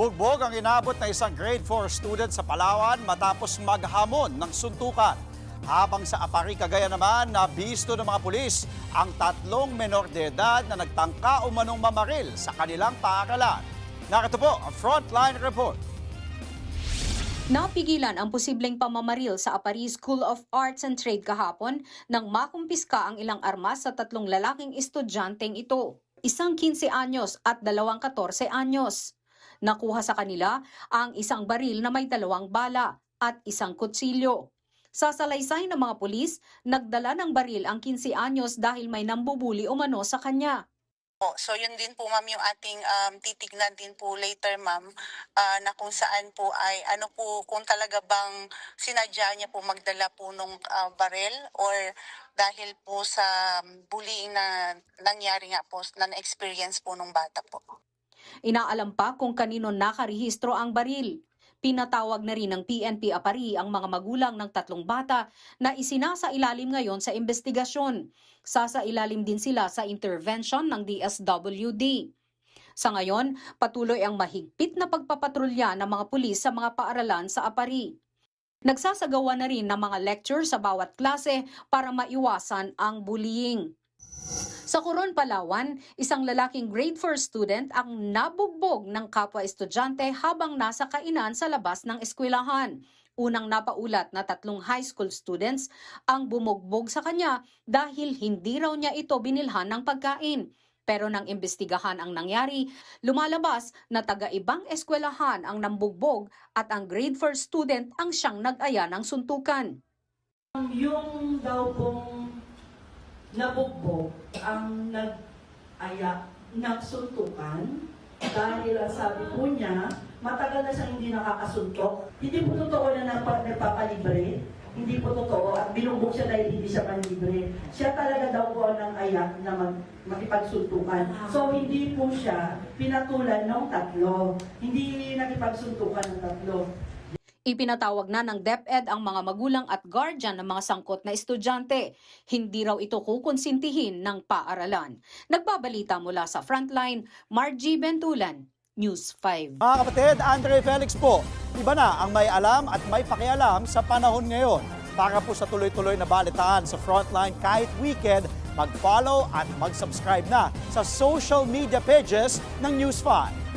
Bugbog ang inabot na isang grade 4 student sa Palawan matapos maghamon ng suntukan. Habang sa Apari, Cagayan naman, nabisto ng mga pulis ang 3 menor de edad na nagtangka umanong mamaril sa kanilang paaralan. Narito po ang Frontline Report. Napigilan ang posibleng pamamaril sa Apari School of Arts and Trade kahapon nang makumpiska ang ilang armas sa 3 lalaking estudyanteng ito. Isang 15 anyos at 2 14 anyos. Nakuha sa kanila ang isang baril na may 2 bala at isang kutsilyo. Sa salaysay ng mga pulis, nagdala ng baril ang 15 anyos dahil may nambubuli umano sa kanya. So yun din po ma'am yung ating titignan din po later ma'am na kung saan po ay ano po kung talaga bang sinadya niya po magdala po nung baril or dahil po sa bullying na nangyari nga po na experience po nung bata po. Inaalam pa kung kanino nakarehistro ang baril. Pinatawag na rin ng PNP Apari ang mga magulang ng 3 bata na isinasailalim ngayon sa investigasyon. Sasailalim din sila sa intervention ng DSWD. Sa ngayon, patuloy ang mahigpit na pagpapatrolya ng mga pulis sa mga paaralan sa Apari. Nagsasagawa na rin ng mga lecture sa bawat klase para maiwasan ang bullying. Sa Coron, Palawan, isang lalaking grade 4 student ang nabugbog ng kapwa estudyante habang nasa kainan sa labas ng eskwelahan. Unang napaulat na 3 high school students ang bumugbog sa kanya dahil hindi raw niya ito binilhan ng pagkain. Pero nang imbestigahan ang nangyari, lumalabas na taga-ibang eskwelahan ang nambugbog at ang grade 4 student ang siyang nag-aya ng suntukan. Yung daw pong nabugbog ang nag-aya, nagsuntukan dahil ang sabi po niya, matagal na siyang hindi nakakasuntok. Hindi po totoo na nagpapalibre, hindi po totoo at binugbog siya dahil hindi siya panlibre. Siya talaga daw po ang ayak na makipagsuntukan. So hindi po siya pinatulan ng 3. Hindi nakipagsuntukan ng 3. Ipinatawag na ng DepEd ang mga magulang at guardian ng mga sangkot na estudyante. Hindi raw ito kukonsintihin ng paaralan. Nagbabalita mula sa Frontline, Margie Bentulan, News 5. Mga kapatid, Andre Felix po, iba na ang may alam at may pakialam sa panahon ngayon. Para po sa tuloy-tuloy na balitaan sa Frontline kahit weekend, mag-follow at mag-subscribe na sa social media pages ng News 5.